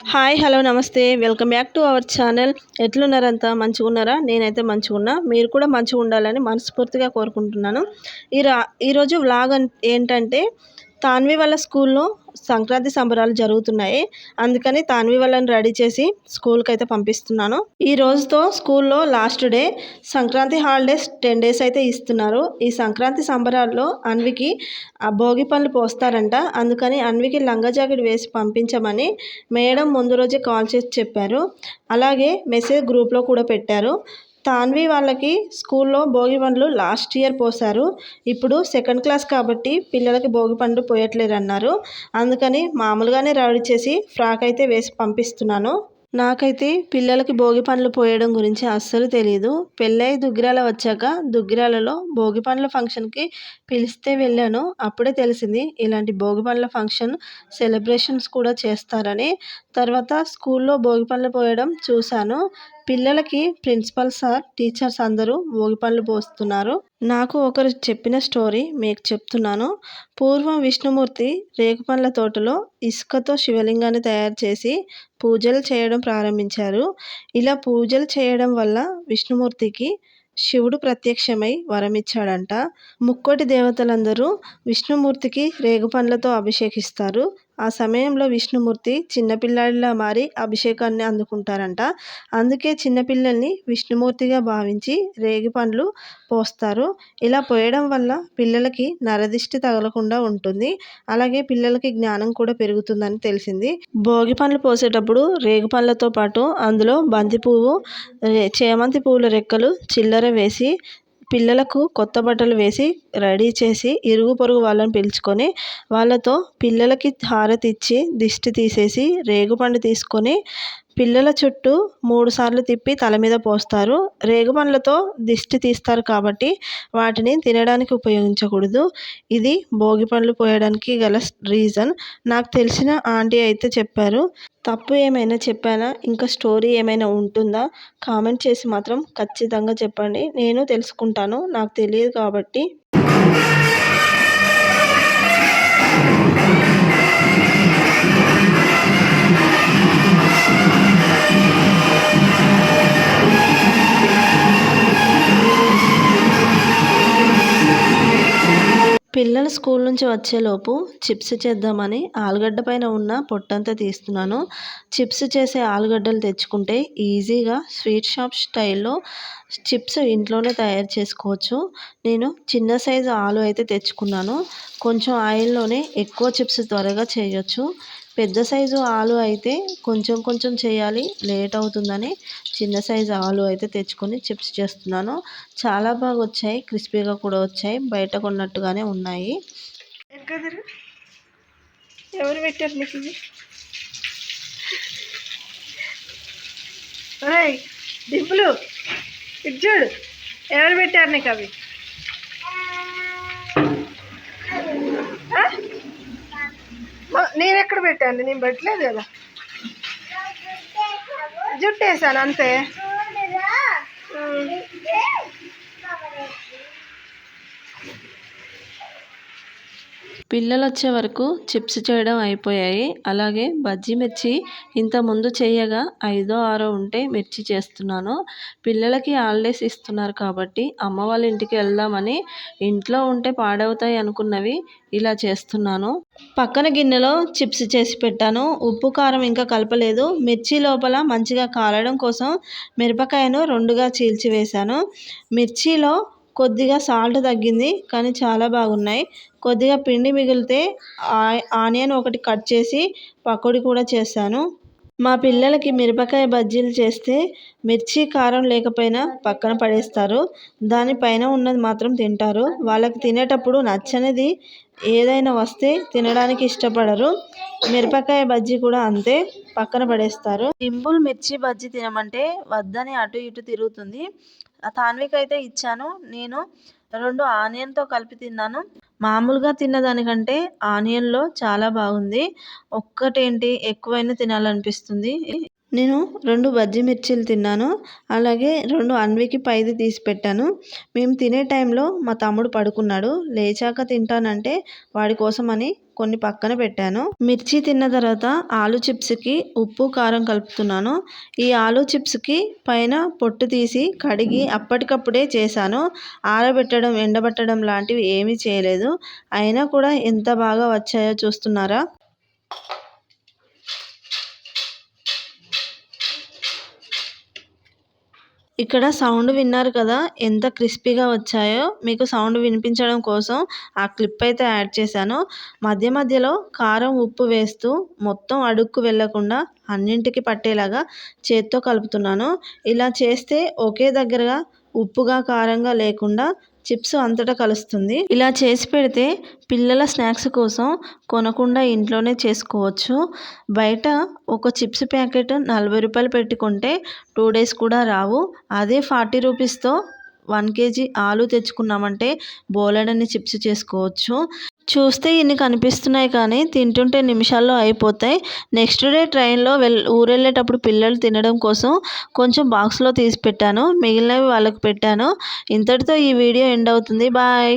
Hi hello నమస్తే welcome back to our channel. ఎట్లున్నారంతా మంచిగున్నారా? నేనైతే మంచిగున్నా. మీరు కూడా మంచిగా ఉండాలని మనస్ఫూర్తిగా కోరుకుంటున్నాను. ఈరోజు వ్లాగ్ ఏంటంటే తాన్వి వాళ్ళ స్కూల్లో సంక్రాంతి సంబరాలు జరుగుతున్నాయి. అందుకని తాన్వి వాళ్ళని రెడీ చేసి స్కూల్కి అయితే పంపిస్తున్నాను. ఈ రోజుతో స్కూల్లో last day. Sankranti holidays 10 days అయితే ఇస్తున్నారు. ఈ సంక్రాంతి సంబరాల్లో అన్వికి భోగి పళ్ళు పోస్తారంట. అందుకని అన్వికి లంగా జాకెట్ వేసి పంపించమని మేడం ముందు రోజే కాల్ చేసి చెప్పారు. అలాగే మెసేజ్ గ్రూప్లో కూడా పెట్టారు. తాన్వి వాళ్ళకి స్కూల్లో భోగి పండ్లు లాస్ట్ ఇయర్ పోసారు. ఇప్పుడు సెకండ్ క్లాస్ కాబట్టి పిల్లలకి భోగి పండ్లు పోయట్లేరు అన్నారు. అందుకని మామూలుగానే రెడీ చేసి ఫ్రాక్ అయితే వేసి పంపిస్తున్నాను. నాకైతే పిల్లలకి భోగి పండ్లు పోయడం గురించి అస్సలు తెలియదు. పెళ్ళై దుగ్గిరాల వచ్చాక దుగ్గిరాలలో భోగి పండ్ల ఫంక్షన్కి పిలిస్తే వెళ్ళాను. అప్పుడే తెలిసింది ఇలాంటి భోగి పండ్ల ఫంక్షన్ సెలబ్రేషన్స్ కూడా చేస్తారని. తర్వాత స్కూల్లో భోగి పండ్లు పోయడం చూశాను. పిల్లలకి ప్రిన్సిపల్ సార్, టీచర్స్ అందరూ భోగి పండ్లు పోస్తున్నారు. నాకు ఒకరు చెప్పిన స్టోరీ మీకు చెప్తున్నాను. పూర్వం విష్ణుమూర్తి రేగుపండ్ల తోటలో ఇసుకతో శివలింగాన్ని తయారు చేసి పూజలు చేయడం ప్రారంభించారు. ఇలా పూజలు చేయడం వల్ల విష్ణుమూర్తికి శివుడు ప్రత్యక్షమై వరమిచ్చాడంట. ముక్కోటి దేవతలందరూ విష్ణుమూర్తికి రేగుపండ్లతో అభిషేకిస్తారు. ఆ సమయంలో విష్ణుమూర్తి చిన్నపిల్లాడిలా మారి అభిషేకాన్ని అందుకుంటారంట. అందుకే చిన్నపిల్లల్ని విష్ణుమూర్తిగా భావించి రేగిపండ్లు పోస్తారు. ఇలా పోయడం వల్ల పిల్లలకి నరదిష్టి తగలకుండా ఉంటుంది. అలాగే పిల్లలకి జ్ఞానం కూడా పెరుగుతుందని తెలిసింది. భోగి పండ్లు పోసేటప్పుడు రేగుపండ్లతో పాటు అందులో బంతి పువ్వు, చేమంతి పువ్వుల రెక్కలు, చిల్లర వేసి పిల్లలకు కొత్త బట్టలు వేసి రెడీ చేసి ఇరుగు పొరుగు వాళ్ళని పిలుచుకొని వాళ్ళతో పిల్లలకి హారతి ఇచ్చి దిష్టి తీసేసి రేగుపండు తీసుకొని పిల్లల చుట్టూ 3 సార్లు తిప్పి తల మీద పోస్తారు. రేగుపండ్లతో దిష్టి తీస్తారు కాబట్టి వాటిని తినడానికి ఉపయోగించకూడదు. ఇది భోగి పండ్లు పోయడానికి గల రీజన్. నాకు తెలిసిన ఆంటీ అయితే చెప్పారు. తప్పు ఏమైనా చెప్పానా, ఇంకా స్టోరీ ఏమైనా ఉంటుందా కామెంట్ చేసి మాత్రం ఖచ్చితంగా చెప్పండి. నేను తెలుసుకుంటాను. నాకు తెలియదు కాబట్టి. పిల్లలు స్కూల్ నుంచి వచ్చేలోపు చిప్స్ చేద్దామని ఆలుగడ్డ పైన ఉన్న పొట్టంతా తీస్తున్నాను. చిప్స్ చేసే ఆలుగడ్డలు తెచ్చుకుంటే ఈజీగా స్వీట్ షాప్ స్టైల్లో చిప్స్ ఇంట్లోనే తయారు చేసుకోవచ్చు. నేను చిన్న సైజు ఆలు అయితే తెచ్చుకున్నాను. కొంచెం ఆయిల్లోనే ఎక్కువ చిప్స్ త్వరగా చేయొచ్చు. పెద్ద సైజు ఆలు అయితే కొంచెం కొంచెం చేయాలి, లేట్ అవుతుందని చిన్న సైజు ఆలు అయితే తెచ్చుకొని చిప్స్ చేస్తున్నాను. చాలా బాగా వచ్చాయి, క్రిస్పీగా కూడా వచ్చాయి. బయట కొన్నట్టుగానే ఉన్నాయి. ఎవరు పెట్టారు నీకు ఇవి? డింపులు చూడు, ఎవరు పెట్టారు నీకు అవి? నేను ఎక్కడ పెట్టాను? నేను పెట్టలేదు కదా, జుట్టేసాను అంతే. పిల్లలు వచ్చే వరకు చిప్స్ చేయడం అయిపోయాయి. అలాగే బజ్జీ మిర్చి ఇంతకుముందు చేయగా 5ో 6ో ఉంటే మిర్చి చేస్తున్నాను. పిల్లలకి హాలిడేస్ ఇస్తున్నారు కాబట్టి అమ్మ వాళ్ళ ఇంటికి వెళ్దామని ఇంట్లో ఉంటే పాడవుతాయి అనుకున్నవి ఇలా చేస్తున్నాను. పక్కన గిన్నెలో చిప్స్ చేసి పెట్టాను. ఉప్పు కారం ఇంకా కలపలేదు. మిర్చి లోపల మంచిగా కాలడం కోసం మిరపకాయను 2గా చీల్చివేశాను. మిర్చిలో కొద్దిగా సాల్ట్ తగ్గింది, కానీ చాలా బాగున్నాయి. కొద్దిగా పిండి మిగిలితే ఆనియన్ ఒకటి కట్ చేసి పకోడీ కూడా చేశాను. మా పిల్లలకి మిరపకాయ బజ్జీలు చేస్తే మిర్చి కారం లేకపోయినా పక్కన పడేస్తారు. దానిపైన ఉన్నది మాత్రం తింటారు. వాళ్ళకి తినేటప్పుడు నచ్చనిది ఏదైనా వస్తే తినడానికి ఇష్టపడరు. మిరపకాయ బజ్జీ కూడా అంతే, పక్కన పడేస్తారు. డింపుల్ మిర్చి బజ్జీ తినమంటే వద్దని అటు ఇటు తిరుగుతుంది. తాన్వికి అయితే ఇచ్చాను. నేను 2 ఆనియన్తో కలిపి తిన్నాను. మామూలుగా తిన్నదానికంటే ఆనియన్లో చాలా బాగుంది. ఒక్కటేంటి ఎక్కువైనా తినాలనిపిస్తుంది. నేను 2 బజ్జీ మిర్చీలు తిన్నాను. అలాగే 2 అన్వికి పైది తీసి పెట్టాను. మేము తినే టైంలో మా తమ్ముడు పడుకున్నాడు. లేచాక తింటానంటే వాడి కోసమని కొన్ని పక్కన పెట్టాను. మిర్చి తిన్న తర్వాత ఆలు చిప్స్కి ఉప్పు కారం కలుపుతున్నాను. ఈ ఆలు చిప్స్కి పైన పొట్టు తీసి కడిగి అప్పటికప్పుడే చేశాను. ఆరబెట్టడం ఎండబెట్టడం లాంటివి ఏమీ చేయలేదు. అయినా కూడా ఎంత బాగా వచ్చాయో చూస్తున్నారా? ఇక్కడ సౌండ్ విన్నారు కదా, ఎంత క్రిస్పీగా వచ్చాయో. మీకు సౌండ్ వినిపించడం కోసం ఆ క్లిప్ అయితే యాడ్ చేశాను. మధ్య మధ్యలో కారం ఉప్పు వేస్తూ మొత్తం అడుక్కు వెళ్ళకుండా అన్నింటికి పట్టేలాగా చేత్తో కలుపుతున్నాను. ఇలా చేస్తే ఒకే దగ్గరగా ఉప్పుగా కారంగా లేకుండా చిప్స్ అంతటా కలుస్తుంది. ఇలా చేసి పెడితే పిల్లల స్నాక్స్ కోసం కొనకుండా ఇంట్లోనే చేసుకోవచ్చు. బయట ఒక చిప్స్ ప్యాకెట్ 40 రూపాయలు పెట్టి కొంటే 2 డేస్ కూడా రావు. అదే 40 రూపీస్తో 1 కేజీ ఆలు తెచ్చుకున్నామంటే బోలెడన్ని చిప్స్ చేసుకోవచ్చు. చూస్తే ఇన్ని కనిపిస్తున్నాయి కానీ తింటుంటే నిమిషాల్లో అయిపోతాయి. నెక్స్ట్ డే ట్రైన్లో ఊరెళ్ళేటప్పుడు పిల్లలు తినడం కోసం కొంచెం బాక్స్లో తీసి పెట్టాను. మిగిలినవి వాళ్ళకి పెట్టాను. ఇంతటితో ఈ వీడియో ఎండ్ అవుతుంది. బాయ్.